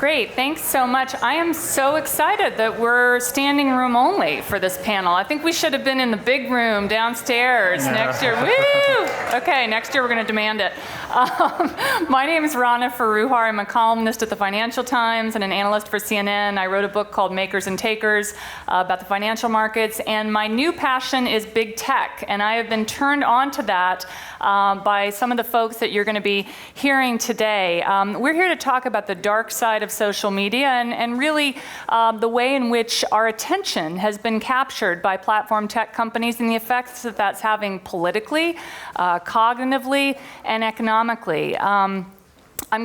Great, thanks so much. I am so excited that we're standing room only for this panel. I think we should have been in the big room downstairs next year. Woo! Okay, next year we're going to demand it. My name is Rana Foroohar. I'm a columnist at the Financial Times and an analyst for CNN. I wrote a book called Makers and Takers about the financial markets, and my new passion is big tech, and I have been turned on to that by some of the folks that you're going to be hearing today. We're here to talk about the dark side of social media and really the way in which our attention has been captured by platform tech companies and the effects that that's having politically, cognitively, and economically. I'm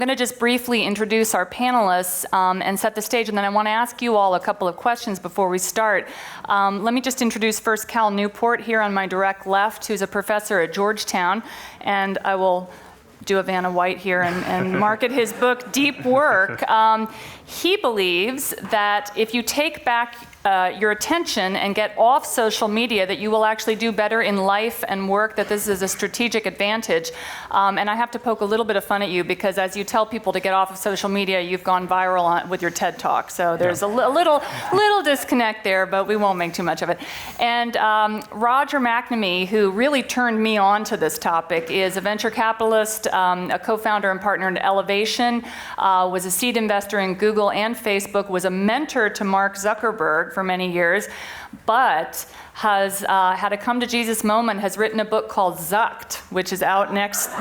going to just briefly introduce our panelists and set the stage, and then I want to ask you all a couple of questions before we start. Let me just introduce first Cal Newport here on my direct left, who's a professor at Georgetown, and I will do a Vanna White here and market his book, Deep Work. He believes that if you take back your attention and get off social media, that you will actually do better in life and work, that this is a strategic advantage. And I have to poke a little bit of fun at you because as you tell people to get off of social media, you've gone viral with your TED Talk. So there's a little disconnect there, but we won't make too much of it. And Roger McNamee, who really turned me on to this topic, is a venture capitalist, a co-founder and partner in Elevation, was a seed investor in Google and Facebook, was a mentor to Mark Zuckerberg for many years, but has had a come to Jesus moment, has written a book called Zucked, which is out next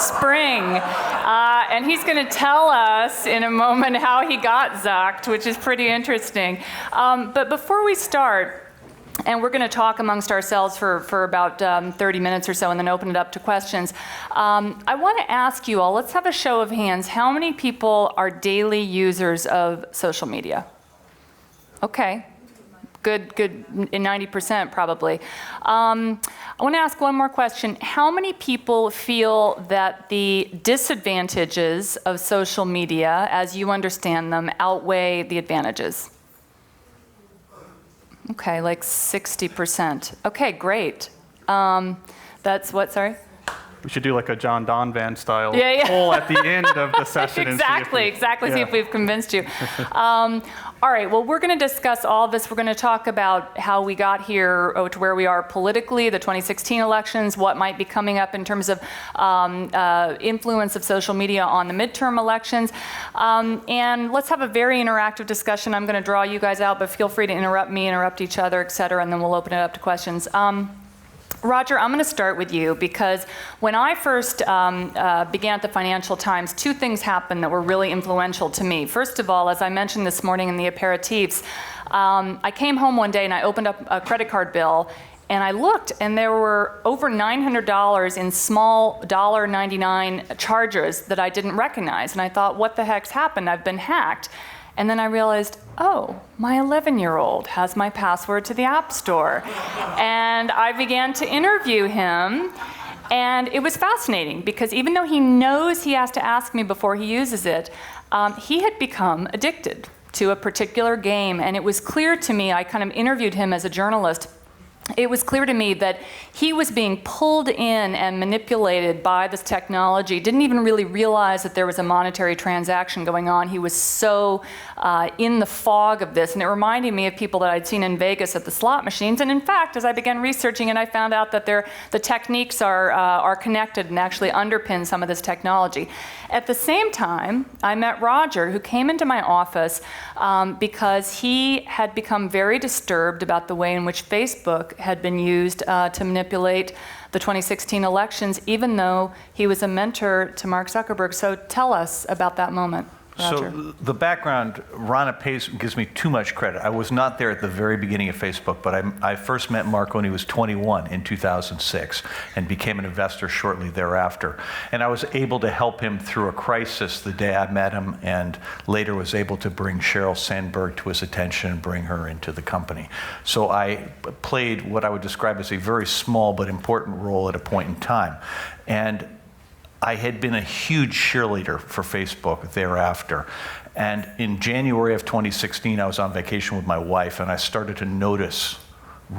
spring. And he's going to tell us in a moment how he got Zucked, which is pretty interesting. But before we start, and we're going to talk amongst ourselves for about 30 minutes or so and then open it up to questions. I want to ask you all, let's have a show of hands. How many people are daily users of social media? Okay. Good, in 90% probably. I want to ask one more question. How many people feel that the disadvantages of social media, as you understand them, outweigh the advantages? Okay, like 60%. Okay, great. That's what, sorry? We should do like a John Donvan style Yeah. poll at the end of the session. Exactly. See if we've convinced you. All right, well, we're going to discuss all of this. We're going to talk about how we got here to where we are politically, the 2016 elections, what might be coming up in terms of influence of social media on the midterm elections. And let's have a very interactive discussion. I'm going to draw you guys out, but feel free to interrupt me, interrupt each other, et cetera, and then we'll open it up to questions. Roger, I'm going to start with you because when I first began at the Financial Times, two things happened that were really influential to me. First of all, as I mentioned this morning in the aperitifs, I came home one day and I opened up a credit card bill and I looked and there were over $900 in small $1.99 charges that I didn't recognize. And I thought, what the heck's happened? I've been hacked. And then I realized, oh, my 11-year-old has my password to the App Store. And I began to interview him, and it was fascinating because even though he knows he has to ask me before he uses it, he had become addicted to a particular game. And it was clear to me, I kind of interviewed him as a journalist, it was clear to me that he was being pulled in and manipulated by this technology, didn't even really realize that there was a monetary transaction going on. He was so in the fog of this, and it reminded me of people that I'd seen in Vegas at the slot machines. And in fact, as I began researching it, I found out that the techniques are connected and actually underpin some of this technology. At the same time, I met Roger, who came into my office because he had become very disturbed about the way in which Facebook had been used to manipulate the 2016 elections, even though he was a mentor to Mark Zuckerberg. So tell us about that moment, Roger. So the background, Rana gives me too much credit. I was not there at the very beginning of Facebook, but I first met Mark when he was 21 in 2006 and became an investor shortly thereafter. And I was able to help him through a crisis the day I met him, and later was able to bring Sheryl Sandberg to his attention and bring her into the company. So I played what I would describe as a very small but important role at a point in time. And I had been a huge cheerleader for Facebook thereafter. And in January of 2016, I was on vacation with my wife, and I started to notice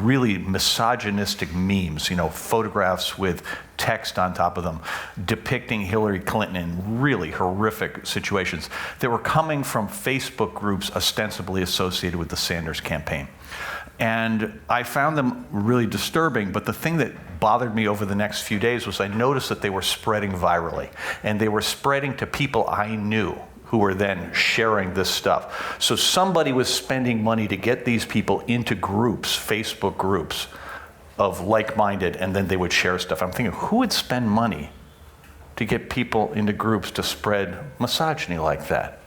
really misogynistic memes, photographs with text on top of them depicting Hillary Clinton in really horrific situations that were coming from Facebook groups ostensibly associated with the Sanders campaign. And I found them really disturbing, but the thing that bothered me over the next few days was I noticed that they were spreading virally, and they were spreading to people I knew who were then sharing this stuff. So somebody was spending money to get these people into groups, Facebook groups, of like-minded, and then they would share stuff. I'm thinking, who would spend money to get people into groups to spread misogyny like that?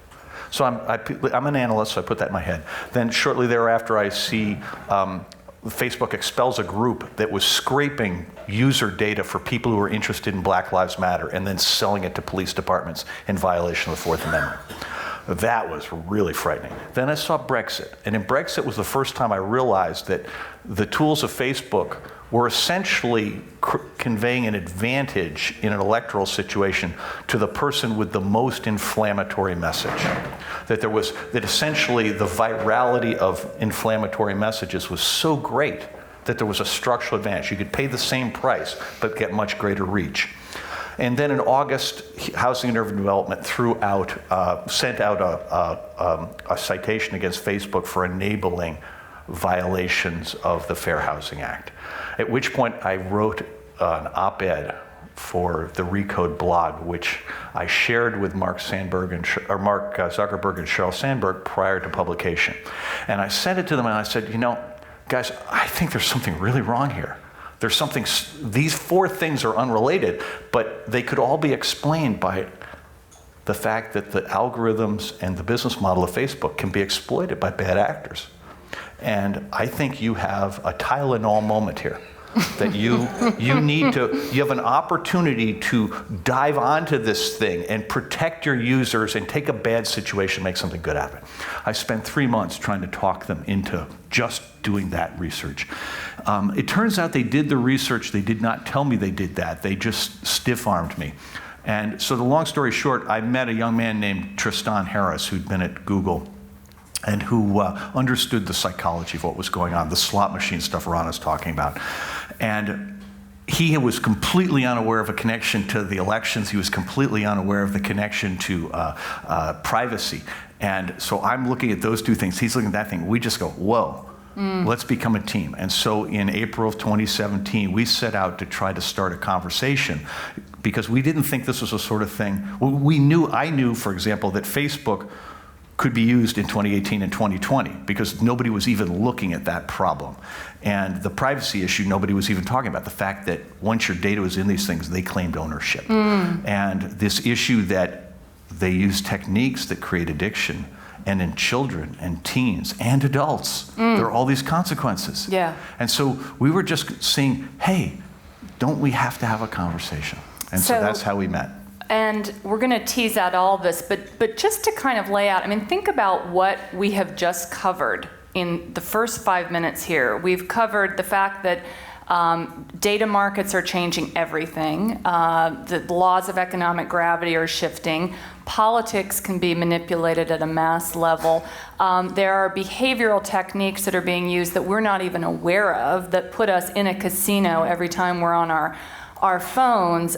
So I'm an analyst, so I put that in my head. Then shortly thereafter, I see Facebook expels a group that was scraping user data for people who were interested in Black Lives Matter and then selling it to police departments in violation of the Fourth Amendment. That was really frightening. Then I saw Brexit, and in Brexit was the first time I realized that the tools of Facebook were essentially conveying an advantage in an electoral situation to the person with the most inflammatory message. That essentially the virality of inflammatory messages was so great that there was a structural advantage. You could pay the same price, but get much greater reach. And then in August, Housing and Urban Development sent out a citation against Facebook for enabling violations of the Fair Housing Act. At which point I wrote an op-ed for the Recode blog, which I shared with Mark Zuckerberg and Sheryl Sandberg prior to publication. And I sent it to them and I said, guys, I think there's something really wrong here. These four things are unrelated, but they could all be explained by the fact that the algorithms and the business model of Facebook can be exploited by bad actors. And I think you have a Tylenol moment here. That you have an opportunity to dive onto this thing and protect your users and take a bad situation, make something good happen. I spent 3 months trying to talk them into just doing that research. It turns out they did the research. They did not tell me they did that. They just stiff-armed me. And so the long story short, I met a young man named Tristan Harris who'd been at Google and who understood the psychology of what was going on, the slot machine stuff Ron is talking about. And he was completely unaware of a connection to the elections. He was completely unaware of the connection to privacy. And so I'm looking at those two things. He's looking at that thing. We just go, whoa. Let's become a team. And so in April of 2017, we set out to try to start a conversation because we didn't think this was a sort of thing. I knew, for example, that Facebook could be used in 2018 and 2020 because nobody was even looking at that problem. And the privacy issue, nobody was even talking about. The fact that once your data was in these things, they claimed ownership. And this issue that they use techniques that create addiction, and in children and teens and adults, there are all these consequences. Yeah. And so we were just saying, hey, don't we have to have a conversation? And so that's how we met. And we're going to tease out all of this, but just to kind of lay out, think about what we have just covered in the first 5 minutes here. We've covered the fact that data markets are changing everything. The laws of economic gravity are shifting. Politics can be manipulated at a mass level. There are behavioral techniques that are being used that we're not even aware of that put us in a casino every time we're on our phones.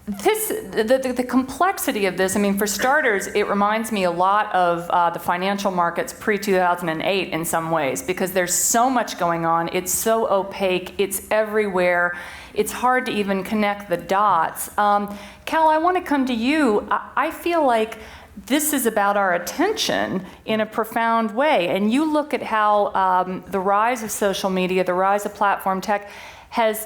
The complexity of this, for starters, it reminds me a lot of the financial markets pre-2008 in some ways, because there's so much going on. It's so opaque. It's everywhere. It's hard to even connect the dots. Cal, I want to come to you. I feel like this is about our attention in a profound way. And you look at how the rise of social media, the rise of platform tech, has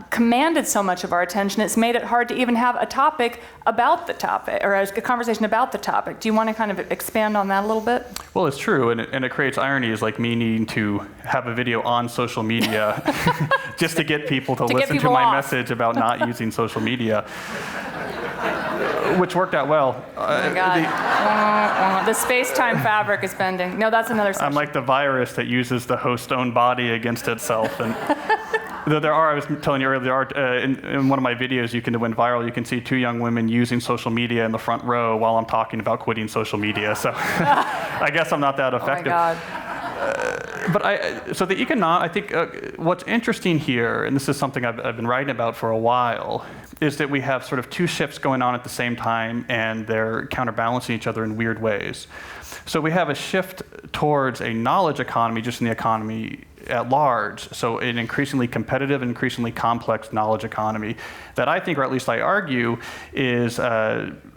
commanded so much of our attention, it's made it hard to even have a topic about the topic, or a conversation about the topic. Do you want to kind of expand on that a little bit? Well, it's true, and it creates ironies, like me needing to have a video on social media just to get people to listen to my message about not using social media, which worked out well. Oh my God. The space-time fabric is bending. No, that's another session. I'm like the virus that uses the host's own body against itself. And I was telling you earlier, in one of my videos, it went viral, you can see 2 young women using social media in the front row while I'm talking about quitting social media. So I guess I'm not that effective. Oh my God. But I think what's interesting here, and this is something I've been writing about for a while, is that we have sort of two shifts going on at the same time, and they're counterbalancing each other in weird ways. So we have a shift towards a knowledge economy, just in the economy at large. So an increasingly competitive, increasingly complex knowledge economy that I think, or at least I argue, is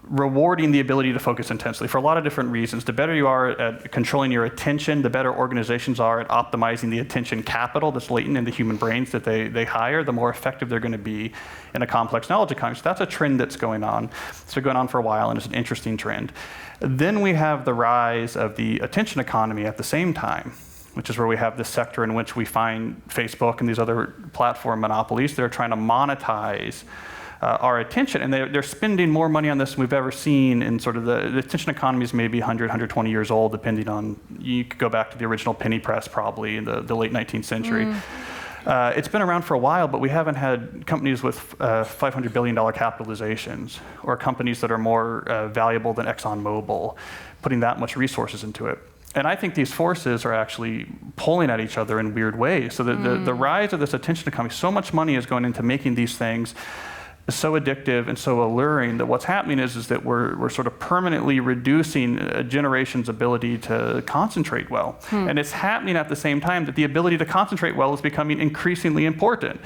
rewarding the ability to focus intensely for a lot of different reasons. The better you are at controlling your attention, the better organizations are at optimizing the attention capital that's latent in the human brains that they hire, the more effective they're going to be in a complex knowledge economy. So that's a trend that's going on. It's been going on for a while, and it's an interesting trend. Then we have the rise of the attention economy at the same time, which is where we have this sector in which we find Facebook and these other platform monopolies. They're trying to monetize our attention, and they're spending more money on this than we've ever seen in sort of the attention economy is maybe 100, 120 years old, depending on, you could go back to the original penny press probably in the late 19th century. It's been around for a while, but we haven't had companies with $500 billion capitalizations or companies that are more valuable than ExxonMobil putting that much resources into it. And I think these forces are actually pulling at each other in weird ways. So the rise of this attention economy, so much money is going into making these things so addictive and so alluring that what's happening is that we're sort of permanently reducing a generation's ability to concentrate well. And it's happening at the same time that the ability to concentrate well is becoming increasingly important.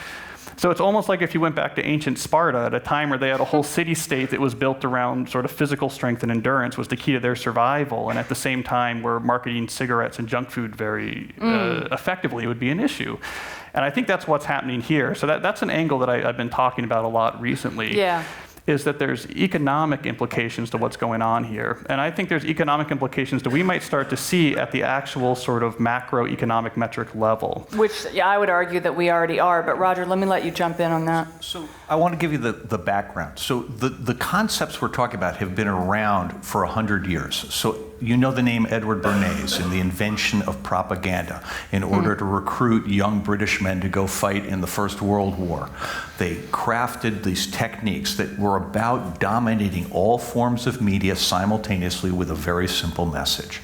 So it's almost like if you went back to ancient Sparta at a time where they had a whole city-state that was built around sort of physical strength and endurance was the key to their survival, and at the same time we're marketing cigarettes and junk food very effectively, it would be an issue. And I think that's what's happening here. So that's an angle that I've been talking about a lot recently. Yeah. Is that there's economic implications to what's going on here. And I think there's economic implications that we might start to see at the actual sort of macroeconomic metric level. Which, yeah, I would argue that we already are, but Roger, let me let you jump in on that. So I want to give you the background. So the concepts we're talking about have been around for 100 years. So you know the name Edward Bernays and the invention of propaganda in order to recruit young British men to go fight in the First World War. They crafted these techniques that were about dominating all forms of media simultaneously with a very simple message.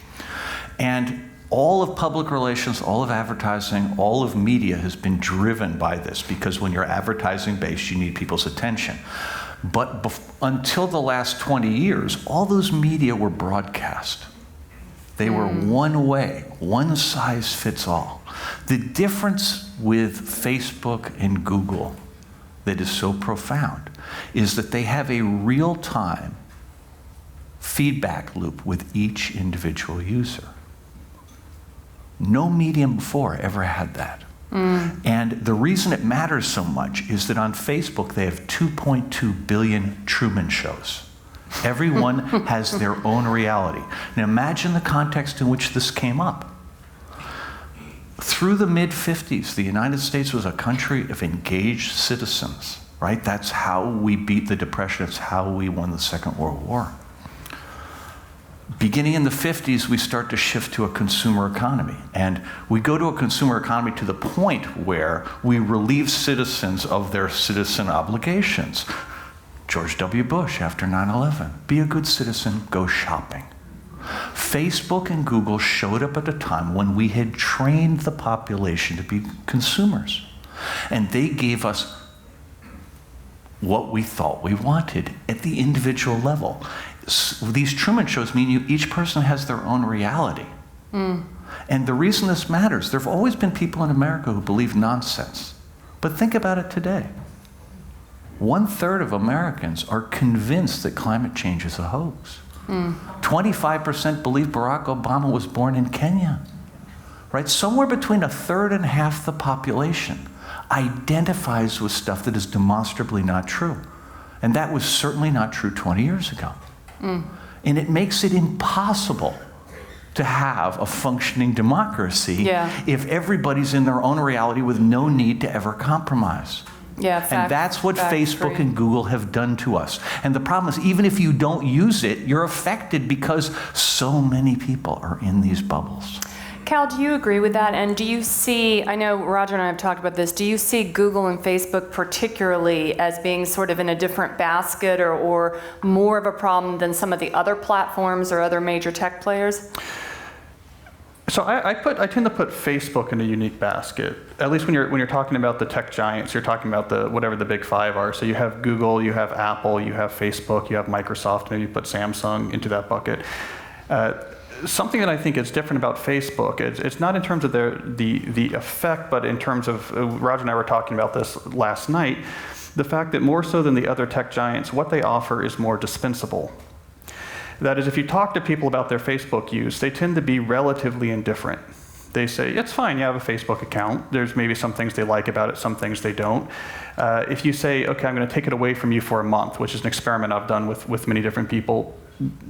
And all of public relations, all of advertising, all of media has been driven by this, because when you're advertising based, you need people's attention. But until the last 20 years, all those media were broadcast. They were one way, one size fits all. The difference with Facebook and Google that is so profound is that they have a real-time feedback loop with each individual user. No medium before ever had that. And the reason it matters so much is that on Facebook they have 2.2 billion Truman shows. Everyone has their own reality. Now imagine the context in which this came up. Through the mid-50s, the United States was a country of engaged citizens, right? That's how we beat the Depression. It's how we won the Second World War. Beginning in the 50s, we start to shift to a consumer economy. And we go to a consumer economy to the point where we relieve citizens of their citizen obligations. George W. Bush after 9/11, be a good citizen, go shopping. Facebook and Google showed up at a time when we had trained the population to be consumers. And they gave us what we thought we wanted at the individual level. These Truman shows mean each person has their own reality. And the reason this matters, there have always been people in America who believe nonsense. But think about it today. 1/3 of Americans are convinced that climate change is a hoax. 25% believe Barack Obama was born in Kenya. Right? Somewhere between 1/3 and half the population identifies with stuff that is demonstrably not true. And that was certainly not true 20 years ago. And it makes it impossible to have a functioning democracy if everybody's in their own reality with no need to ever compromise. And that's what Facebook and Google have done to us. And the problem is, even if you don't use it, you're affected because so many people are in these bubbles. Cal, do you agree with that? And do you see, I know Roger and I have talked about this, do you see Google and Facebook particularly as being sort of in a different basket or more of a problem than some of the other platforms or other major tech players? So I tend to put Facebook in a unique basket. At least when you're talking about the tech giants, you're talking about whatever the big five are. So you have Google, you have Apple, you have Facebook, you have Microsoft. Maybe put Samsung into that bucket. Something that I think is different about Facebook, it's not in terms of the effect, but in terms of, Roger and I were talking about this last night, the fact that more so than the other tech giants, what they offer is more dispensable. That is, if you talk to people about their Facebook use, they tend to be relatively indifferent. They say, it's fine, you have a Facebook account. There's maybe some things they like about it, some things they don't. If you say, okay, I'm going to take it away from you for a month, which is an experiment I've done with many different people,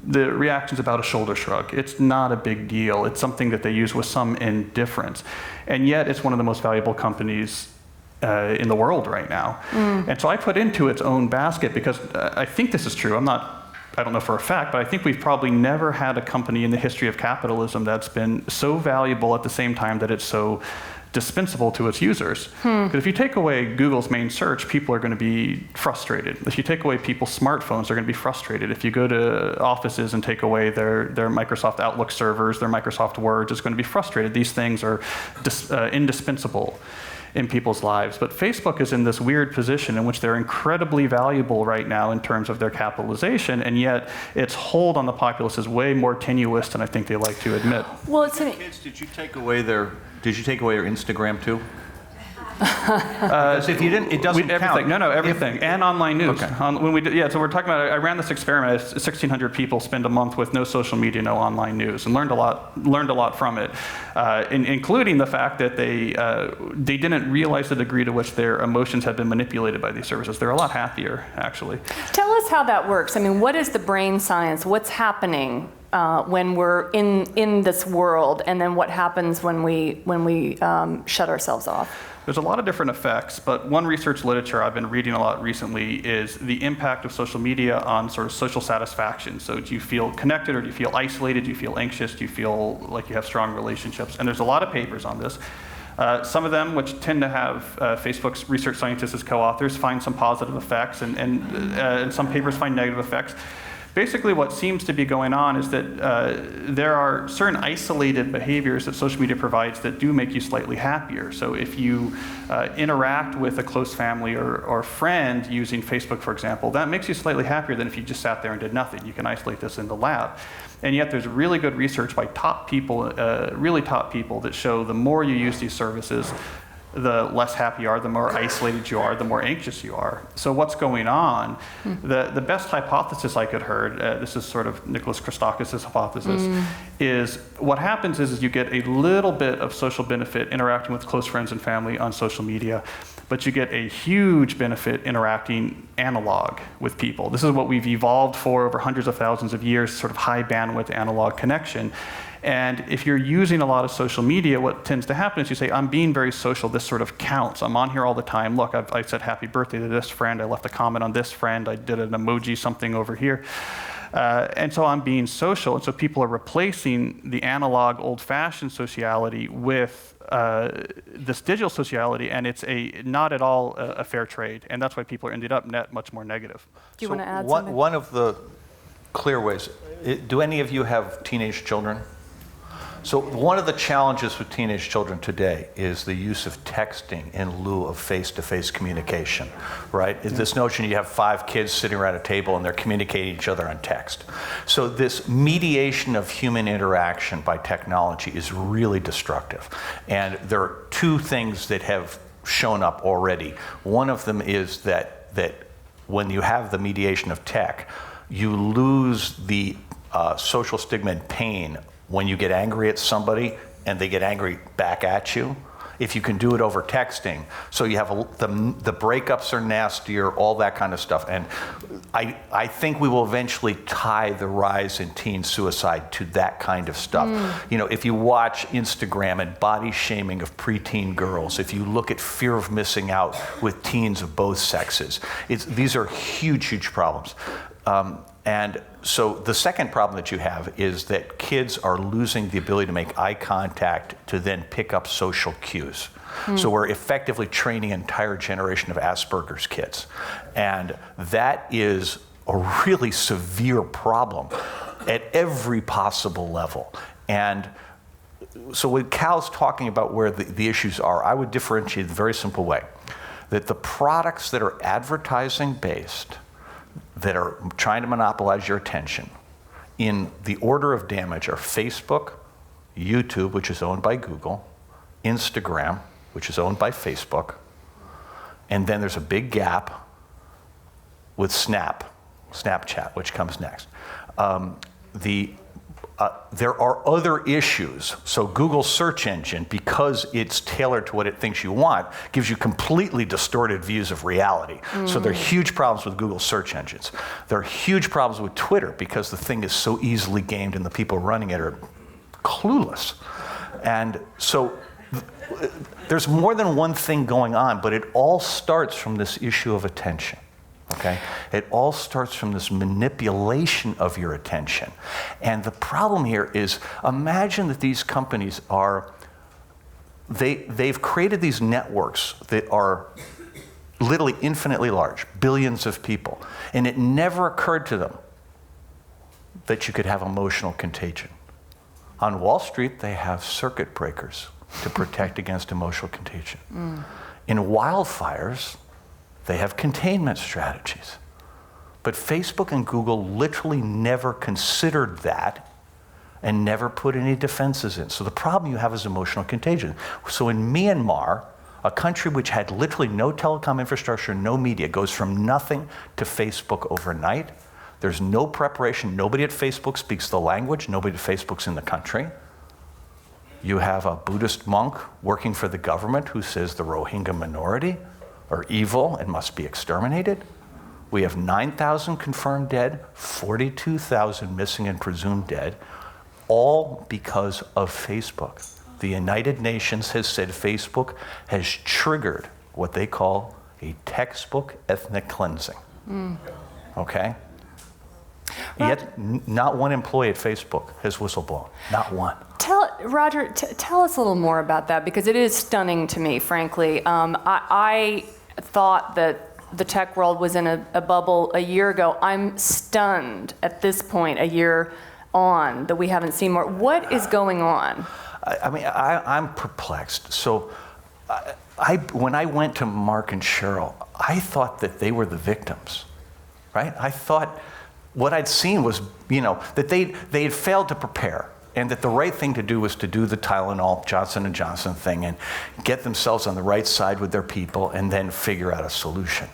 the reaction's about a shoulder shrug. It's not a big deal. It's something that they use with some indifference. And yet, it's one of the most valuable companies in the world right now. And so I put into its own basket because I think this is true. I don't know for a fact, but I think we've probably never had a company in the history of capitalism that's been so valuable at the same time that it's so dispensable to its users. Because if you take away Google's main search, people are going to be frustrated. If you take away people's smartphones, they're going to be frustrated. If you go to offices and take away their Microsoft Outlook servers, their Microsoft Word, it's going to be frustrated. These things are indispensable in people's lives. But Facebook is in this weird position in which they're incredibly valuable right now in terms of their capitalization, and yet its hold on the populace is way more tenuous than I think they like to admit. Well, it's an, Kids, did you take away their Instagram too? Because if you didn't, it doesn't count. No, everything. And online news. Okay. So we're talking about, I ran this experiment. 1,600 people spend a month with no social media, no online news, and learned a lot from it, including the fact that they didn't realize the degree to which their emotions had been manipulated by these services. They're a lot happier, actually. tell us how that works. I mean, what is the brain science? What's happening when we're in this world, and then what happens when we shut ourselves off? There's a lot of different effects, but one research literature I've been reading a lot recently is the impact of social media on sort of social satisfaction. So do you feel connected, or do you feel isolated? Do you feel anxious? Do you feel like you have strong relationships? And there's a lot of papers on this. Some of them, which tend to have Facebook's research scientists as co-authors, find some positive effects, and some papers find negative effects. Basically, what seems to be going on is that there are certain isolated behaviors that social media provides that do make you slightly happier. So if you interact with a close family or friend using Facebook, for example, that makes you slightly happier than if you just sat there and did nothing. You can isolate this in the lab. And yet there's really good research by top people, really top people, that show the more you use these services, the less happy you are, the more isolated you are, the more anxious you are. So what's going on? The best hypothesis I could heard, this is sort of Nicholas Christakis' hypothesis, is what happens is you get a little bit of social benefit interacting with close friends and family on social media, but you get a huge benefit interacting analog with people. This is what we've evolved for over hundreds of thousands of years, sort of high bandwidth analog connection. And if you're using a lot of social media, what tends to happen is you say, I'm being very social, this sort of counts. I'm on here all the time. Look, I said happy birthday to this friend. I left a comment on this friend. I did an emoji something over here. And so I'm being social. And so people are replacing the analog old-fashioned sociality with this digital sociality, and it's not at all a fair trade. And that's why people are ended up net much more negative. Do you want to add something? One of the clear ways, do any of you have teenage children? So one of the challenges with teenage children today is the use of texting in lieu of face-to-face communication, right? This notion you have 5 kids sitting around a table and they're communicating each other on text. So this mediation of human interaction by technology is really destructive. And there are 2 things that have shown up already. One of them is that when you have the mediation of tech, you lose the social stigma and pain when you get angry at somebody and they get angry back at you, if you can do it over texting. So you have the breakups are nastier, all that kind of stuff. And I think we will eventually tie the rise in teen suicide to that kind of stuff. You know, if you watch Instagram and body shaming of preteen girls, if you look at fear of missing out with teens of both sexes, these are huge, huge problems. And so the second problem that you have is that kids are losing the ability to make eye contact to then pick up social cues. So we're effectively training an entire generation of Asperger's kids. And that is a really severe problem at every possible level. And so when Cal's talking about where the issues are, I would differentiate in a very simple way. That the products that are advertising based, that are trying to monopolize your attention, in the order of damage are Facebook, YouTube, which is owned by Google, Instagram, which is owned by Facebook, and then there's a big gap with Snapchat, which comes next. There are other issues. So Google's search engine, because it's tailored to what it thinks you want, gives you completely distorted views of reality. So there are huge problems with Google search engines. There are huge problems with Twitter because the thing is so easily gamed and the people running it are clueless. And so there's more than one thing going on, but it all starts from this issue of attention. Okay? It all starts from this manipulation of your attention. And the problem here is, imagine that these companies they've created these networks that are literally infinitely large, billions of people. And it never occurred to them that you could have emotional contagion. On Wall Street, they have circuit breakers to protect against emotional contagion. In wildfires, they have containment strategies. But Facebook and Google literally never considered that and never put any defenses in. So the problem you have is emotional contagion. So in Myanmar, a country which had literally no telecom infrastructure, no media, goes from nothing to Facebook overnight. There's no preparation. Nobody at Facebook speaks the language. Nobody at Facebook's in the country. You have a Buddhist monk working for the government who says the Rohingya minority are evil and must be exterminated. We have 9,000 confirmed dead, 42,000 missing and presumed dead, all because of Facebook. The United Nations has said Facebook has triggered what they call a textbook ethnic cleansing. Okay? Yet not one employee at Facebook has whistleblown, not one. Roger, tell us a little more about that, because it is stunning to me, frankly. I thought that the tech world was in a bubble a year ago. I'm stunned at this point, a year on, that we haven't seen more. What is going on? I'm perplexed. So when I went to Mark and Cheryl, I thought that they were the victims, right? I thought what I'd seen was, that they had failed to prepare, and that the right thing to do was to do the Tylenol, Johnson & Johnson thing and get themselves on the right side with their people and then figure out a solution.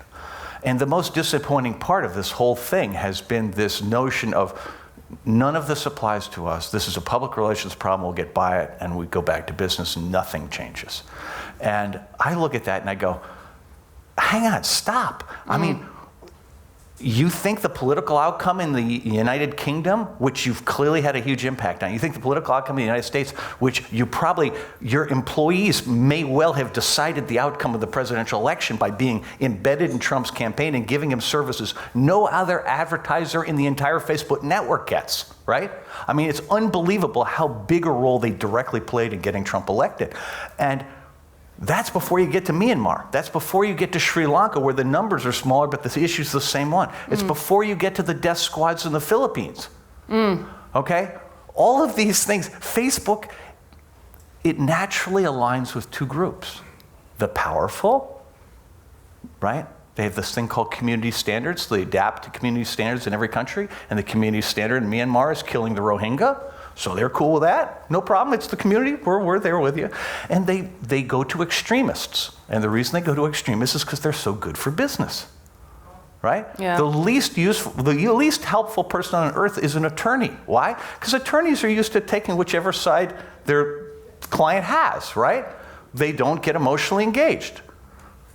And the most disappointing part of this whole thing has been this notion of none of this applies to us. This is a public relations problem. We'll get by it and we go back to business and nothing changes. And I look at that and I go, hang on, stop. I mean, you think the political outcome in the United Kingdom, which you've clearly had a huge impact on, you think the political outcome in the United States, which your employees may well have decided the outcome of the presidential election by being embedded in Trump's campaign and giving him services no other advertiser in the entire Facebook network gets, right? I mean, it's unbelievable how big a role they directly played in getting Trump elected. And that's before you get to Myanmar. That's before you get to Sri Lanka, where the numbers are smaller, but the issue's the same one. It's before you get to the death squads in the Philippines. Okay? All of these things, Facebook, it naturally aligns with two groups. The powerful, right? They have this thing called community standards. They adapt to community standards in every country, and the community standard in Myanmar is killing the Rohingya. So they're cool with that. No problem. It's the community. We're there with you. And they go to extremists. And the reason they go to extremists is because they're so good for business. Right? Yeah. The least helpful person on earth is an attorney. Why? Because attorneys are used to taking whichever side their client has, right? They don't get emotionally engaged.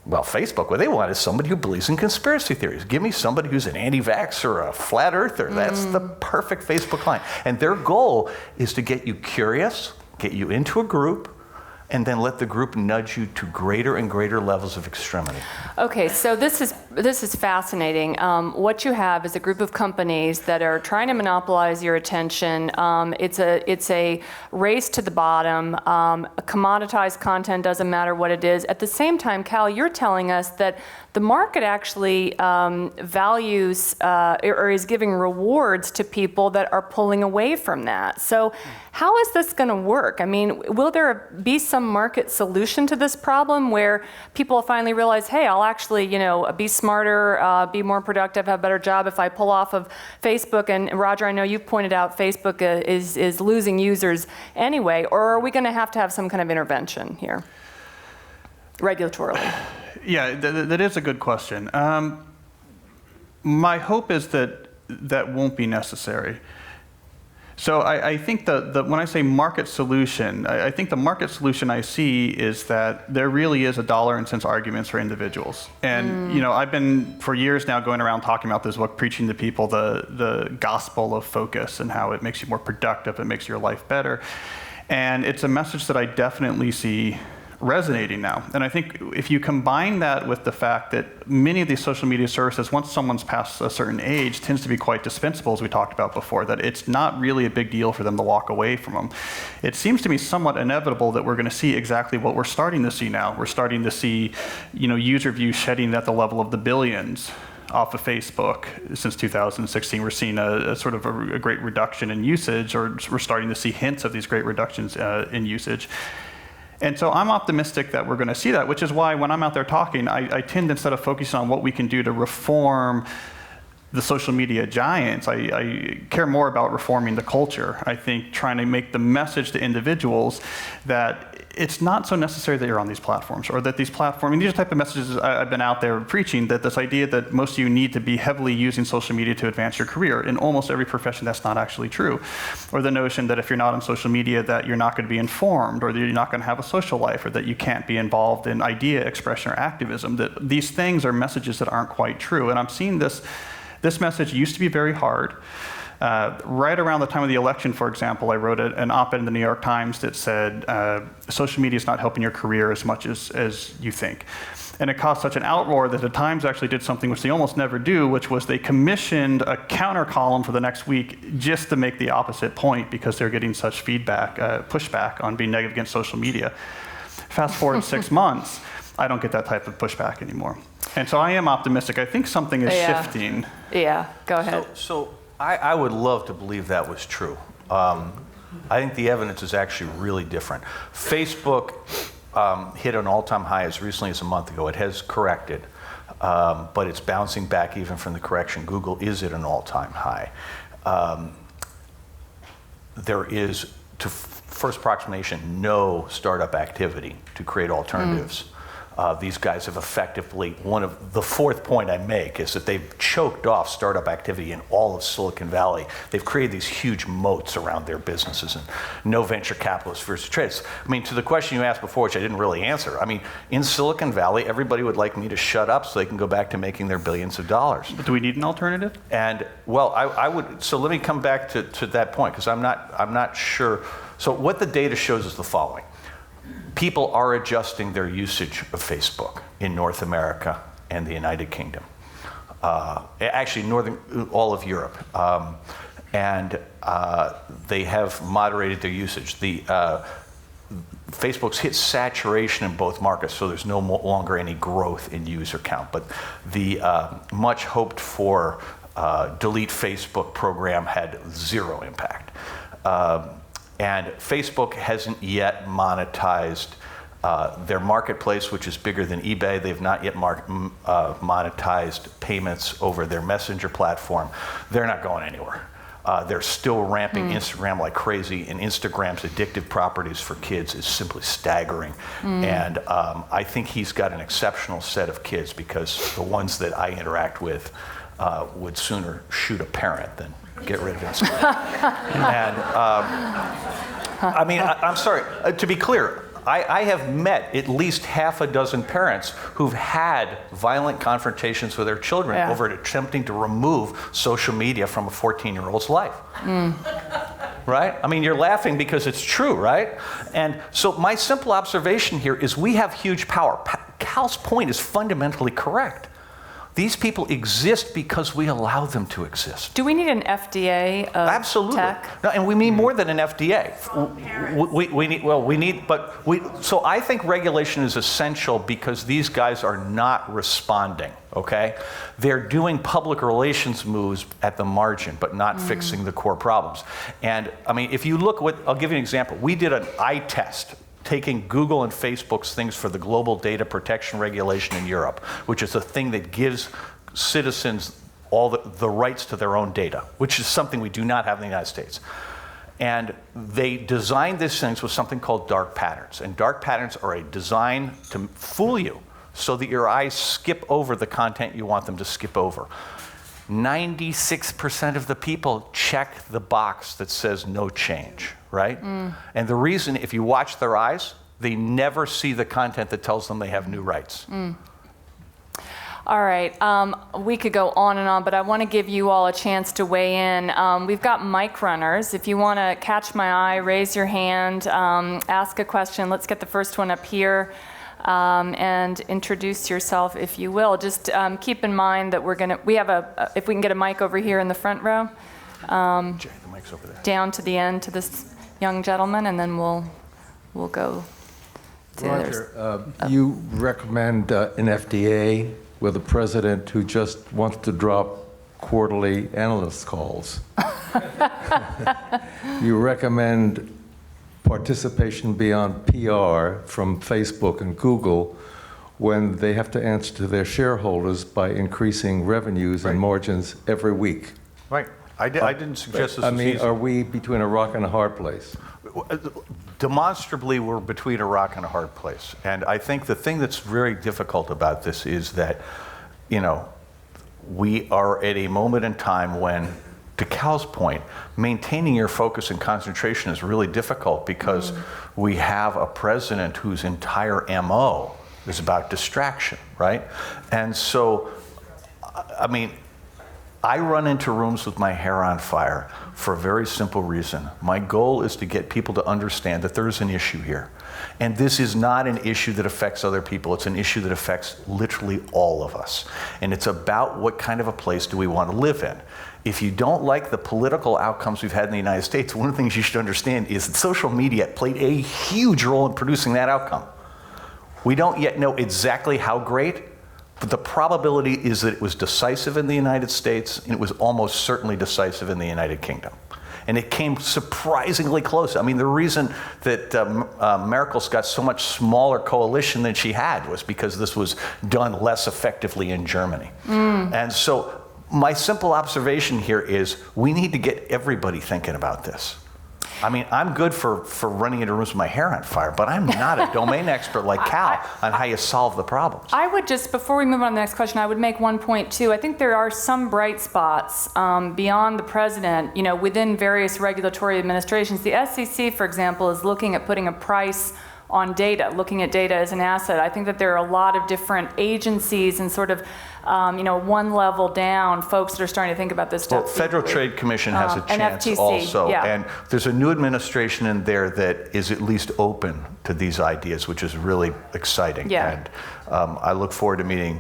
Well, Facebook, what they want is somebody who believes in conspiracy theories. Give me somebody who's an anti-vaxxer or a flat earther. That's the perfect Facebook client. And their goal is to get you curious, get you into a group, and then let the group nudge you to greater and greater levels of extremity. Okay, so this is is fascinating. What you have is a group of companies that are trying to monopolize your attention. It's a race to the bottom. Commoditized content doesn't matter what it is. At the same time, Cal, you're telling us that the market actually values or is giving rewards to people that are pulling away from that. So how is this going to work? I mean, will there be some market solution to this problem where people finally realize, hey, I'll actually, be smarter, be more productive, have a better job if I pull off of Facebook? And Roger, I know you've pointed out Facebook is losing users anyway, or are we going to have some kind of intervention here, regulatorily? Yeah, that is a good question. My hope is that won't be necessary. So I think when I say market solution, I think the market solution I see is that there really is a dollar and cents arguments for individuals. And I've been for years now going around talking about this book, preaching to people the gospel of focus and how it makes you more productive, it makes your life better. And it's a message that I definitely see resonating now. And I think if you combine that with the fact that many of these social media services, once someone's past a certain age, tends to be quite dispensable, as we talked about before, that it's not really a big deal for them to walk away from them. It seems to me somewhat inevitable that we're going to see exactly what we're starting to see now. We're starting to see, user views shedding at the level of the billions off of Facebook since 2016. We're seeing a sort of a great reduction in usage, or we're starting to see hints of these great reductions in usage. And so I'm optimistic that we're going to see that, which is why when I'm out there talking, I tend, instead of focusing on what we can do to reform the social media giants, I care more about reforming the culture. I think trying to make the message to individuals that it's not so necessary that you're on these platforms, or that these platforms, these are the type of messages I've been out there preaching, that this idea that most of you need to be heavily using social media to advance your career. In almost every profession, that's not actually true. Or the notion that if you're not on social media, that you're not going to be informed, or that you're not going to have a social life, or that you can't be involved in idea expression or activism. That these things are messages that aren't quite true. And I'm seeing this message used to be very hard. Right around the time of the election, for example, I wrote an op-ed in the New York Times that said, social media is not helping your career as much as you think. And it caused such an outroar that the Times actually did something which they almost never do, which was they commissioned a counter column for the next week just to make the opposite point, because they're getting such pushback on being negative against social media. Fast forward 6 months, I don't get that type of pushback anymore. And so I am optimistic. I think something is shifting. Yeah, go ahead. So I would love to believe that was true. I think the evidence is actually really different. Facebook hit an all-time high as recently as a month ago. It has corrected, but it's bouncing back even from the correction. Google is at an all-time high. There is, to first approximation, no startup activity to create alternatives. These guys have effectively, the fourth point I make is that they've choked off startup activity in all of Silicon Valley. They've created these huge moats around their businesses, and no venture capitalist fears to trade. I mean, to the question you asked before, which I didn't really answer, I mean, in Silicon Valley, everybody would like me to shut up so they can go back to making their billions of dollars. But do we need an alternative? And, well, I would, so let me come back to that point, because I'm not sure. So what the data shows is the following. People are adjusting their usage of Facebook in North America and the United Kingdom. Actually, all of Europe. And they have moderated their usage. Facebook's hit saturation in both markets, so there's no longer any growth in user count. But the much hoped for Delete Facebook program had zero impact. And Facebook hasn't yet monetized their marketplace, which is bigger than eBay. They've not yet monetized payments over their messenger platform. They're not going anywhere. They're still ramping Instagram like crazy, and Instagram's addictive properties for kids is simply staggering. And I think he's got an exceptional set of kids, because the ones that I interact with would sooner shoot a parent than get rid of Instagram. And I mean, I'm sorry, to be clear, I have met at least half a dozen parents who've had violent confrontations with their children over attempting to remove social media from a 14-year-old's life. Right? I mean, you're laughing because it's true, right? And so my simple observation here is we have huge power. Cal's point is fundamentally correct. These people exist because we allow them to exist. Do we need an FDA of Absolutely. tech? No, and we need more than an FDA. So I think regulation is essential because these guys are not responding, okay? They're doing public relations moves at the margin, but not fixing the core problems. And I mean, if you look I'll give you an example. We did an eye test taking Google and Facebook's things for the global data protection regulation in Europe, which is a thing that gives citizens all the rights to their own data, which is something we do not have in the United States. And they designed these things with something called dark patterns. And dark patterns are a design to fool you so that your eyes skip over the content you want them to skip over. 96% of the people check the box that says no change, right? And the reason, if you watch their eyes, they never see the content that tells them they have new rights. All right, we could go on and on, but I want to give you all a chance to weigh in. We've got mic runners. If you want to catch my eye, raise your hand, ask a question. Let's get the first one up here. And introduce yourself, if you will. Just keep in mind that if we can get a mic over here in the front row. Jay, the mic's over there. Down to the end to this young gentleman, and then we'll go to Roger, you recommend an FDA with a president who just wants to drop quarterly analyst calls. You recommend participation beyond PR from Facebook and Google when they have to answer to their shareholders by increasing revenues and margins every week. Right. I didn't suggest this I was mean, easy. are we between a rock and a hard place? Demonstrably, we're between a rock and a hard place. And I think the thing that's very difficult about this is that, we are at a moment in time when, to Cal's point, maintaining your focus and concentration is really difficult because we have a president whose entire MO is about distraction, right? And so, I mean, I run into rooms with my hair on fire for a very simple reason. My goal is to get people to understand that there is an issue here. And this is not an issue that affects other people. It's an issue that affects literally all of us. And it's about what kind of a place do we want to live in. If you don't like the political outcomes we've had in the United States, one of the things you should understand is that social media played a huge role in producing that outcome. We don't yet know exactly how great, but the probability is that it was decisive in the United States, and it was almost certainly decisive in the United Kingdom. And it came surprisingly close. I mean, the reason that Merkel's got so much smaller coalition than she had was because this was done less effectively in Germany. And so my simple observation here is we need to get everybody thinking about this. I mean, I'm good for running into rooms with my hair on fire, but I'm not a domain expert like Cal on how you solve the problems. I would just, before we move on to the next question, I would make one point too. I think there are some bright spots beyond the president, within various regulatory administrations. The SEC, for example, is looking at putting a price on data, looking at data as an asset. I think that there are a lot of different agencies and sort of, one level down, folks that are starting to think about this stuff. Well, Federal Trade Commission has a and chance FTC, also. yeah. And there's a new administration in there that is at least open to these ideas, which is really exciting. Yeah. And I look forward to meeting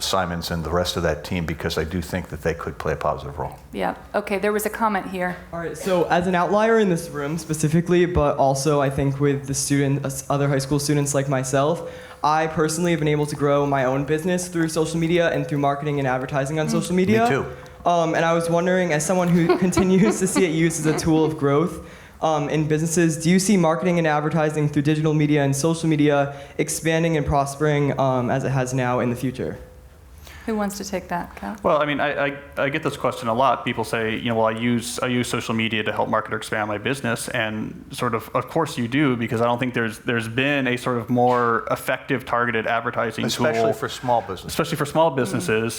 Simons and the rest of that team because I do think that they could play a positive role. Yeah. Okay, there was a comment here. All right, so as an outlier in this room specifically, but also I think with the other high school students like myself, I personally have been able to grow my own business through social media and through marketing and advertising on social media. Me too. And I was wondering, as someone who continues to see it used as a tool of growth in businesses, do you see marketing and advertising through digital media and social media expanding and prospering as it has now in the future? Who wants to take that, Cal? Well, I mean, I get this question a lot. People say, well, I use social media to help market or expand my business, and sort of course you do, because I don't think there's been a sort of more effective targeted advertising tool, Especially for small businesses. especially for small businesses,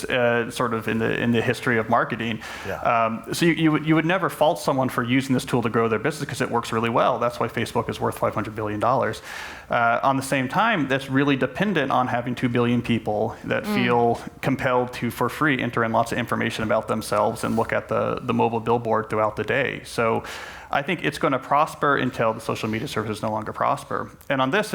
sort of in the history of marketing. Yeah. So you would never fault someone for using this tool to grow their business because it works really well. That's why Facebook is worth $500 billion. On the same time, that's really dependent on having 2 billion people that feel compelled to, for free, enter in lots of information about themselves and look at the mobile billboard throughout the day. So I think it's going to prosper until the social media services no longer prosper. And on this,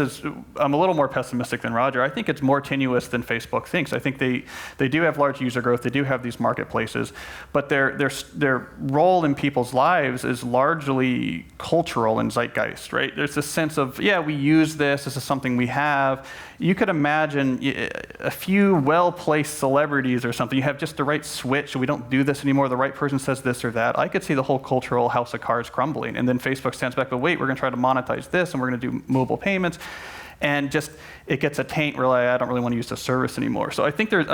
I'm a little more pessimistic than Roger. I think it's more tenuous than Facebook thinks. I think they do have large user growth. They do have these marketplaces, but their role in people's lives is largely cultural and zeitgeist, right? There's this sense of, yeah, we use this is something we have. You could imagine a few well-placed celebrities or something. You have just the right switch. We don't do this anymore. The right person says this or that. I could see the whole cultural house of cards crumbling. And then Facebook stands back, but wait, we're going to try to monetize this, and we're going to do mobile payments. And just it gets a taint where I don't really want to use the service anymore. So I think there's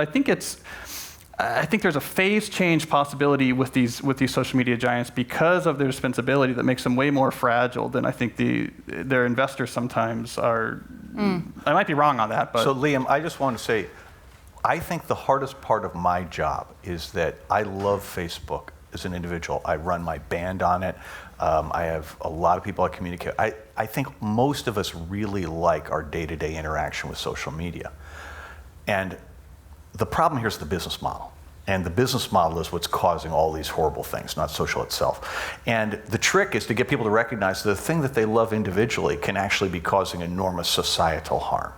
a phase change possibility with these social media giants because of their dispensability that makes them way more fragile than I think their investors sometimes are. I might be wrong on that, but So Liam, I just want to say, I think the hardest part of my job is that I love Facebook as an individual. I run my band on it. I have a lot of people I communicate. I think most of us really like our day-to-day interaction with social media. And the problem here is the business model. And the business model is what's causing all these horrible things, not social itself. And the trick is to get people to recognize that the thing that they love individually can actually be causing enormous societal harm.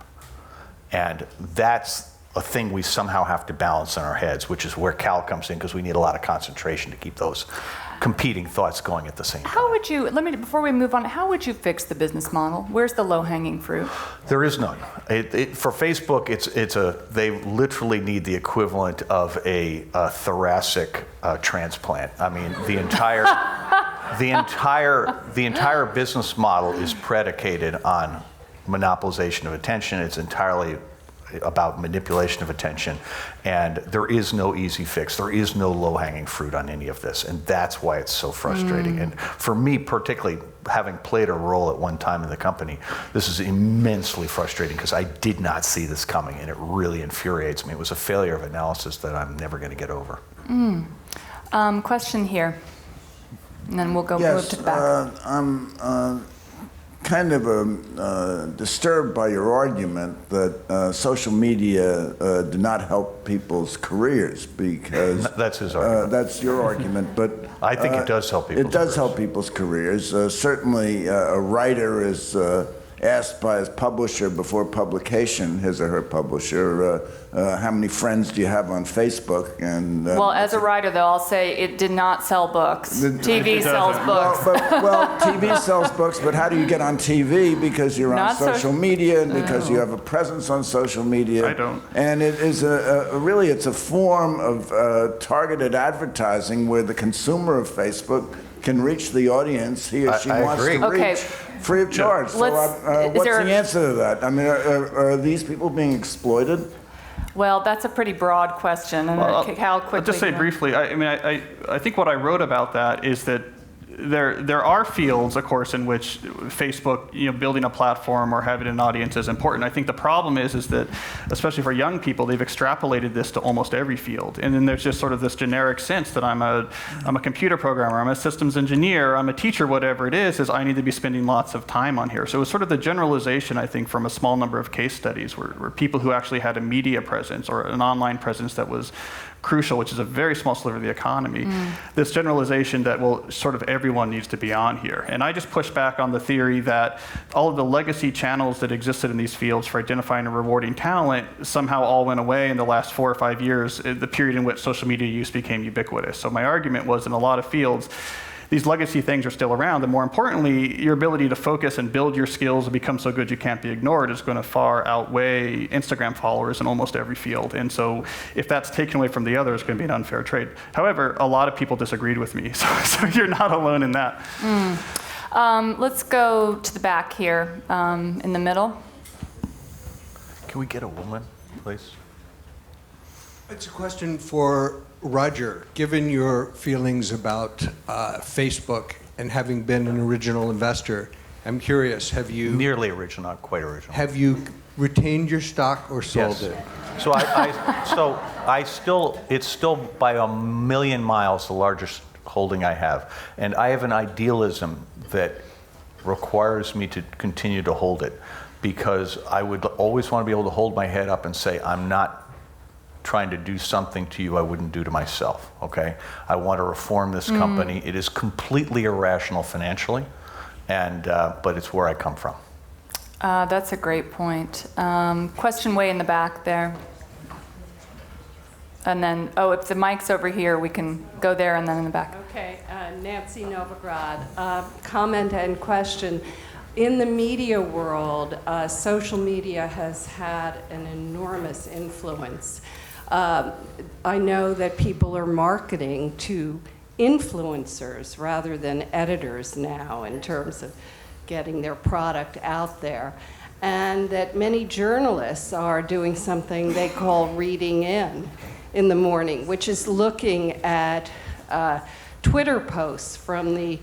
And that's a thing we somehow have to balance in our heads, which is where Cal comes in, because we need a lot of concentration to keep those competing thoughts going at the same time. How would you, before we move on, how would you fix the business model? Where's the low-hanging fruit? There is none. For Facebook, they literally need the equivalent of a thoracic transplant. I mean, the entire business model is predicated on monopolization of attention. It's entirely about manipulation of attention, and there is no easy fix. There is no low-hanging fruit on any of this, and that's why it's so frustrating. And for me, particularly, having played a role at one time in the company, this is immensely frustrating because I did not see this coming, and it really infuriates me. It was a failure of analysis that I'm never going to get over. Question here, and then we'll move Yes, to the back. I'm kind of disturbed by your argument that social media do not help people's careers because That's his argument. that's your argument, but I think it does help people's It does careers. help people's careers. Certainly, a writer is asked by his publisher before publication, his or her publisher, how many friends do you have on Facebook? And Well, as a writer, though, I'll say it did not sell books. TV sells books. Well, TV sells books, but how do you get on TV? Because you're on Not social media, and because you have a presence on social media. I don't. And it is really, it's a form of targeted advertising where the consumer of Facebook can reach the audience he or she I wants agree. to Okay. reach free of charge. So Let's- is what's there the answer to that? I mean, are these people being exploited? Well, that's a pretty broad question, and how quickly. I'll just say briefly, I think what I wrote about that is that there are fields, of course, in which Facebook, building a platform or having an audience is important. I think the problem is that, especially for young people, they've extrapolated this to almost every field. And then there's just sort of this generic sense that I'm a computer programmer, I'm a systems engineer, I'm a teacher, whatever it is I need to be spending lots of time on here. So it was sort of the generalization, I think, from a small number of case studies where people who actually had a media presence or an online presence that was crucial, which is a very small sliver of the economy, this generalization that, well, sort of everyone needs to be on here. And I just push back on the theory that all of the legacy channels that existed in these fields for identifying and rewarding talent somehow all went away in the last 4 or 5 years, the period in which social media use became ubiquitous. So my argument was, in a lot of fields, these legacy things are still around, and more importantly, your ability to focus and build your skills and become so good you can't be ignored is going to far outweigh Instagram followers in almost every field. And so if that's taken away from the other, it's going to be an unfair trade. However, a lot of people disagreed with me, so you're not alone in that. Let's go to the back here, in the middle. Can we get a woman, please? It's a question for Roger. Given your feelings about Facebook and having been an original investor, I'm curious, have you Nearly original, not quite original. have you retained your stock or sold Yes. it? So it's still by a million miles the largest holding I have. And I have an idealism that requires me to continue to hold it because I would always want to be able to hold my head up and say, I'm not trying to do something to you I wouldn't do to myself, okay? I want to reform this company. It is completely irrational financially, and but it's where I come from. That's a great point. Question way in the back there. And then, if the mic's over here, we can go there and then in the back. Okay, Nancy Novograd. Comment and question. In the media world, social media has had an enormous influence. I know that people are marketing to influencers rather than editors now in terms of getting their product out there. And that many journalists are doing something they call reading in the morning, which is looking at Twitter posts from the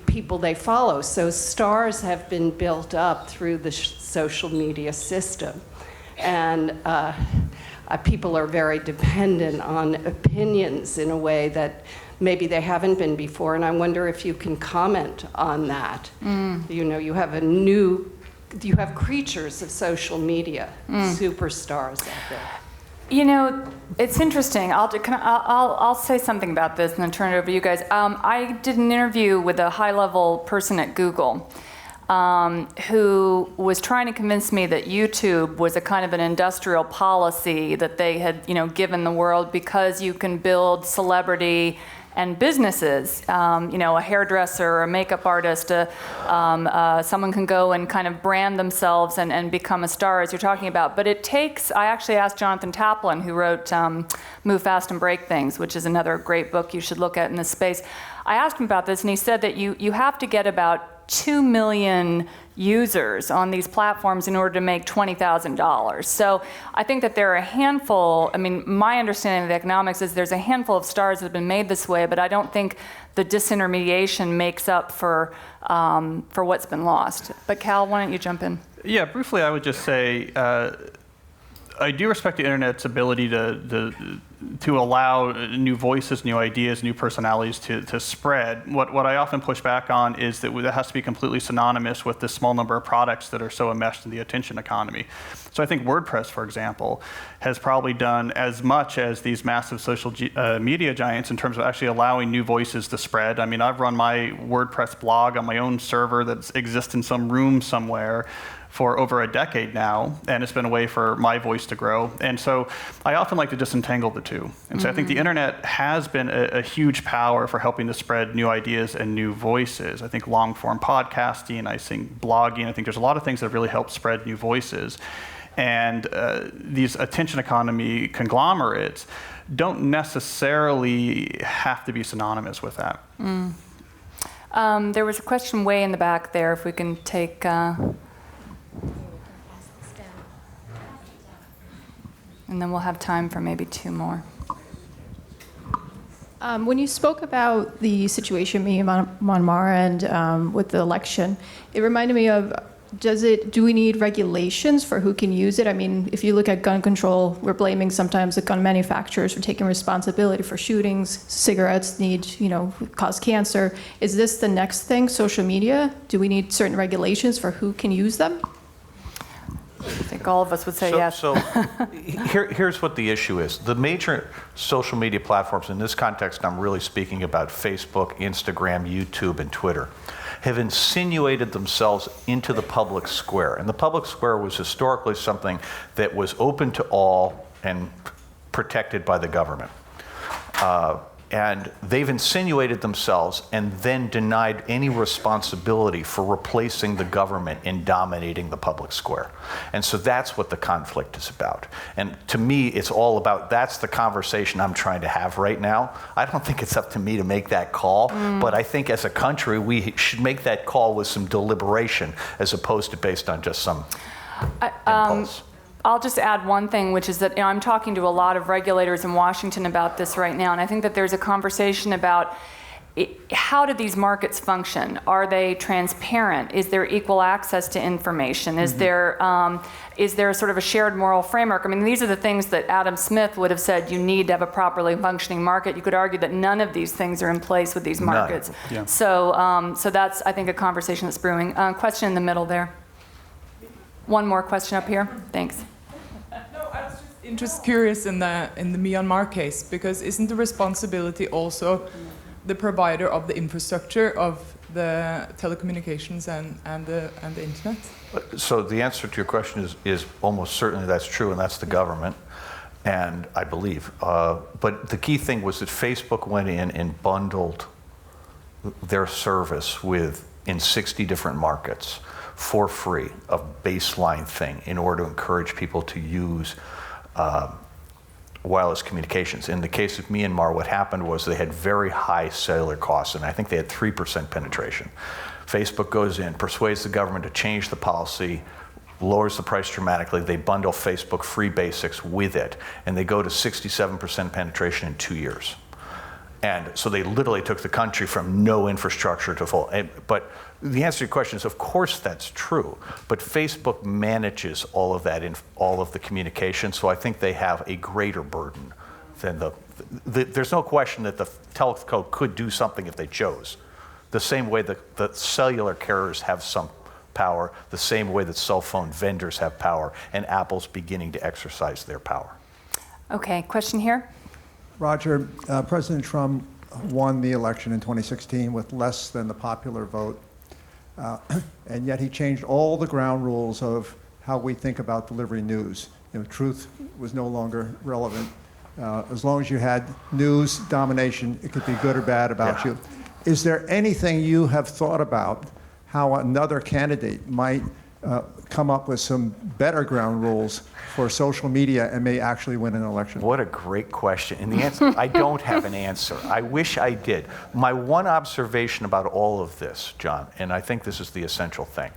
people they follow. So stars have been built up through the social media system. And people are very dependent on opinions in a way that maybe they haven't been before. And I wonder if you can comment on that. You know, you have creatures of social media, superstars out there. You know, it's interesting. I'll say something about this and then turn it over to you guys. I did an interview with a high-level person at Google who was trying to convince me that YouTube was a kind of an industrial policy that they had, given the world because you can build celebrity and businesses, a hairdresser, or a makeup artist, someone can go and kind of brand themselves and become a star, as you're talking about. But it takes, I actually asked Jonathan Taplin, who wrote Move Fast and Break Things, which is another great book you should look at in this space. I asked him about this, and he said that you have to get about 2 million users on these platforms in order to make $20,000. So I think that there are a handful, my understanding of the economics is there's a handful of stars that have been made this way, but I don't think the disintermediation makes up for what's been lost. But Cal, why don't you jump in? Yeah, briefly, I would just say I do respect the internet's ability to allow new voices, new ideas, new personalities to spread. What I often push back on is that that has to be completely synonymous with the small number of products that are so enmeshed in the attention economy. So I think WordPress, for example, has probably done as much as these massive social media giants in terms of actually allowing new voices to spread. I've run my WordPress blog on my own server that exists in some room somewhere for over a decade now, and it's been a way for my voice to grow. And so I often like to disentangle the two. And so I think the internet has been a huge power for helping to spread new ideas and new voices. I think long-form podcasting, I think blogging, I think there's a lot of things that have really helped spread new voices. And these attention economy conglomerates don't necessarily have to be synonymous with that. There was a question way in the back there, if we can take... And then we'll have time for maybe 2 more. When you spoke about the situation in Myanmar and with the election, it reminded me of, do we need regulations for who can use it? If you look at gun control, we're blaming sometimes the gun manufacturers for taking responsibility for shootings. Cigarettes cause cancer. Is this the next thing, social media? Do we need certain regulations for who can use them? I think all of us would say yes. So here's what the issue is. The major social media platforms, in this context, I'm really speaking about Facebook, Instagram, YouTube, and Twitter, have insinuated themselves into the public square. And the public square was historically something that was open to all and protected by the government. And they've insinuated themselves and then denied any responsibility for replacing the government in dominating the public square. And so that's what the conflict is about. And to me, it's all about, that's the conversation I'm trying to have right now. I don't think it's up to me to make that call, but I think as a country, we should make that call with some deliberation as opposed to based on just some impulse. I'll just add one thing, which is that I'm talking to a lot of regulators in Washington about this right now, and I think that there's a conversation about how do these markets function? Are they transparent? Is there equal access to information? Is there sort of a shared moral framework? These are the things that Adam Smith would have said you need to have a properly functioning market. You could argue that none of these things are in place with these markets. Yeah. So that's, I think, a conversation that's brewing. Question in the middle there. One more question up here. Thanks. Just curious in the Myanmar case, because isn't the responsibility also the provider of the infrastructure of the telecommunications and the internet? So the answer to your question is almost certainly that's true, and that's the government, and I believe. But the key thing was that Facebook went in and bundled their service in 60 different markets for free, a baseline thing, in order to encourage people to use wireless communications. In the case of Myanmar, what happened was they had very high cellular costs, and I think they had 3% penetration. Facebook goes in, persuades the government to change the policy, lowers the price dramatically. They bundle Facebook free basics with it, and they go to 67% penetration in 2 years. And so they literally took the country from no infrastructure to full. But the answer to your question is, of course that's true, but Facebook manages all of that in all of the communication, so I think they have a greater burden than there's no question that the telco could do something if they chose. The same way that the cellular carriers have some power, the same way that cell phone vendors have power, and Apple's beginning to exercise their power. Okay, question here. Roger, President Trump won the election in 2016 with less than the popular vote, and yet he changed all the ground rules of how we think about delivering news. Truth was no longer relevant. As long as you had news domination, it could be good or bad about you. Is there anything you have thought about how another candidate might come up with some better ground rules for social media and may actually win an election? What a great question. And the answer, I don't have an answer. I wish I did. My one observation about all of this, John, and I think this is the essential thing,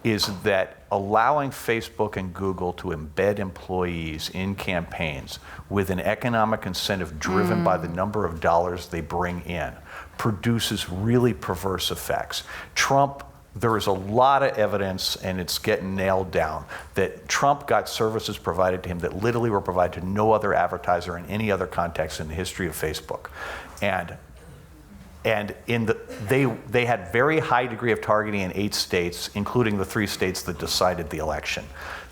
is that allowing Facebook and Google to embed employees in campaigns with an economic incentive driven by the number of dollars they bring in produces really perverse effects. Trump, there is a lot of evidence, and it's getting nailed down, that Trump got services provided to him that literally were provided to no other advertiser in any other context in the history of Facebook. And they had very high degree of targeting in 8 states, including the 3 states that decided the election.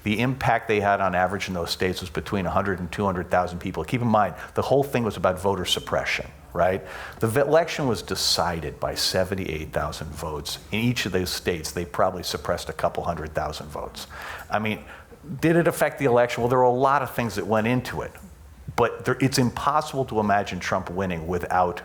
The impact they had on average in those states was between 100 and 200,000 people. Keep in mind, the whole thing was about voter suppression, right? The election was decided by 78,000 votes. In each of those states, they probably suppressed a couple 100,000 votes. I mean, did it affect the election? Well, there were a lot of things that went into it. But it's impossible to imagine Trump winning without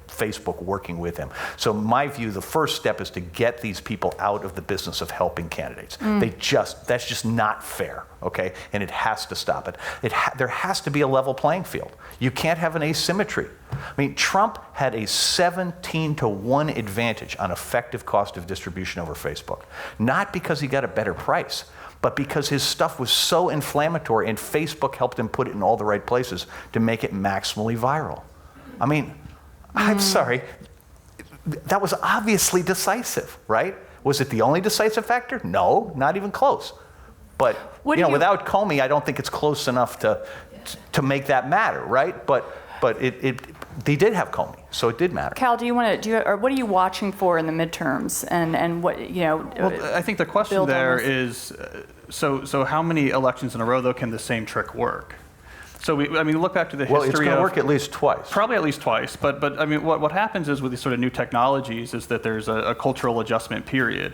Facebook working with him. So my view, the first step is to get these people out of the business of helping candidates. That's just not fair, okay? And it has to stop it. There has to be a level playing field. You can't have an asymmetry. I mean, Trump had a 17-to-1 advantage on effective cost of distribution over Facebook. Not because he got a better price, but because his stuff was so inflammatory and Facebook helped him put it in all the right places to make it maximally viral. I mean, I'm sorry, that was obviously decisive, right? Was it the only decisive factor? No, not even close. But without Comey, I don't think it's close enough to make that matter, right? But they did have Comey, so it did matter. Cal, or what are you watching for in the midterms, and what Well, I think the question there is, so how many elections in a row though can the same trick work? So look back to the history. Well, it's going to work at least twice. Probably at least twice. But I mean, what happens is with these sort of new technologies is that there's a cultural adjustment period.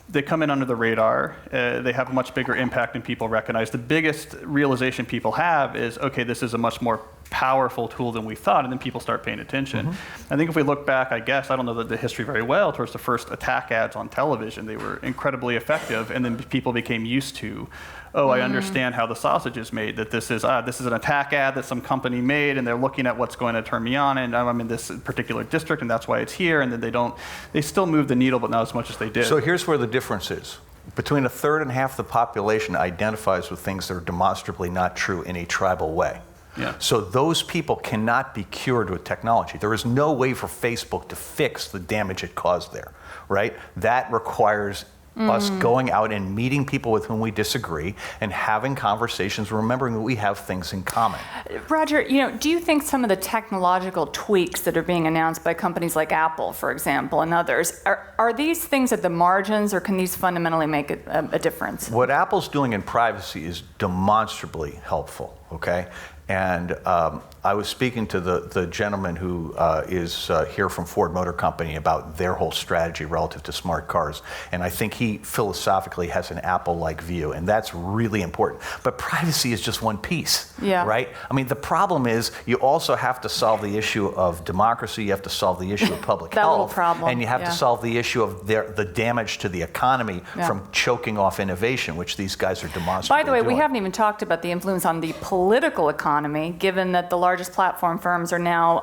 They come in under the radar. They have a much bigger impact than people recognize. The biggest realization people have is, okay, this is a much more powerful tool than we thought, and then people start paying attention. I think if we look back, I don't know the history very well, towards the first attack ads on television, they were incredibly effective, and then people became used to, I understand how the sausage is made, that this is an attack ad that some company made, and they're looking at what's going to turn me on, and I'm in this particular district, and that's why it's here, and then they still move the needle, but not as much as they did. So here's where the difference is. Between a third and half the population identifies with things that are demonstrably not true in a tribal way. Yeah. So those people cannot be cured with technology. There is no way for Facebook to fix the damage it caused there, right? That requires us going out and meeting people with whom we disagree and having conversations, remembering that we have things in common. Roger, do you think some of the technological tweaks that are being announced by companies like Apple, for example, and others, are these things at the margins, or can these fundamentally make a difference? What Apple's doing in privacy is demonstrably helpful, okay? And I was speaking to the gentleman who is here from Ford Motor Company about their whole strategy relative to smart cars. And I think he philosophically has an Apple-like view, and that's really important. But privacy is just one piece, right? I mean, the problem is you also have to solve the issue of democracy, you have to solve the issue of public health, and you have to solve the issue of the damage to the economy from choking off innovation, which these guys are demonstrably By the way, doing. we haven't even talked about the influence on the political economy, given that the largest platform firms are now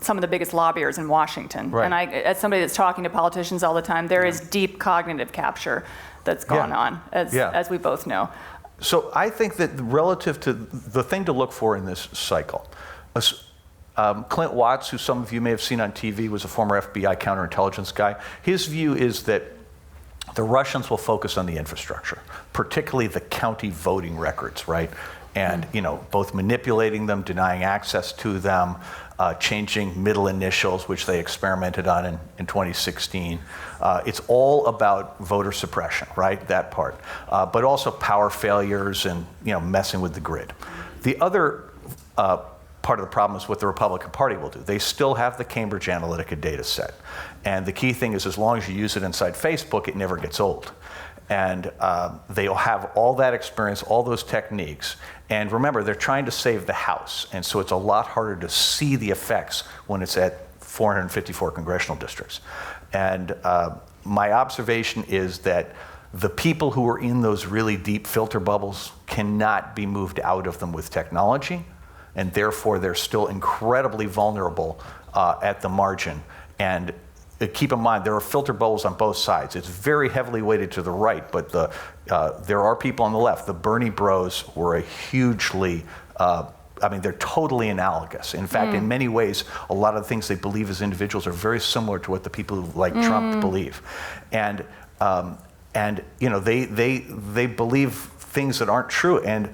some of the biggest lobbyers in Washington. Right. And as somebody that's talking to politicians all the time, there is deep cognitive capture that's gone on, as we both know. So I think that relative to the thing to look for in this cycle, Clint Watts, who some of you may have seen on TV, was a former FBI counterintelligence guy. His view is that the Russians will focus on the infrastructure, particularly the county voting records, right? And both manipulating them, denying access to them, changing middle initials, which they experimented on in 2016. It's all about voter suppression, right? That part, but also power failures and messing with the grid. The other part of the problem is what the Republican Party will do. They still have the Cambridge Analytica data set, and the key thing is as long as you use it inside Facebook, it never gets old. And they'll have all that experience, all those techniques. And remember, they're trying to save the House. And so it's a lot harder to see the effects when it's at 454 congressional districts. And my observation is that the people who are in those really deep filter bubbles cannot be moved out of them with technology. And therefore, they're still incredibly vulnerable at the margin. And keep in mind, there are filter bubbles on both sides. It's very heavily weighted to the right, but there are people on the left. The Bernie bros were a hugely, they're totally analogous. In fact, in many ways, a lot of the things they believe as individuals are very similar to what the people who like Trump believe. And they believe things that aren't true. And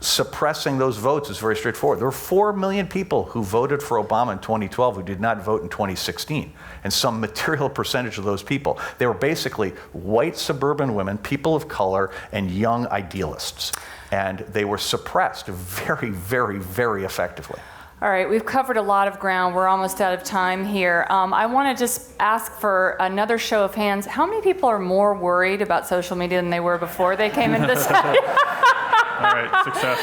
suppressing those votes is very straightforward. There were 4 million people who voted for Obama in 2012 who did not vote in 2016. And some material percentage of those people, they were basically white suburban women, people of color, and young idealists. And they were suppressed very, very, very effectively. All right, we've covered a lot of ground. We're almost out of time here. I want to just ask for another show of hands. How many people are more worried about social media than they were before they came into this? All right, success.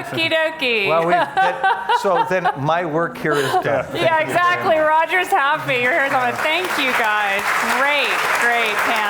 Okie dokie. Well, so then my work here is done. Yeah, exactly. Roger's happy. You're here. Thank you, guys. Great panel.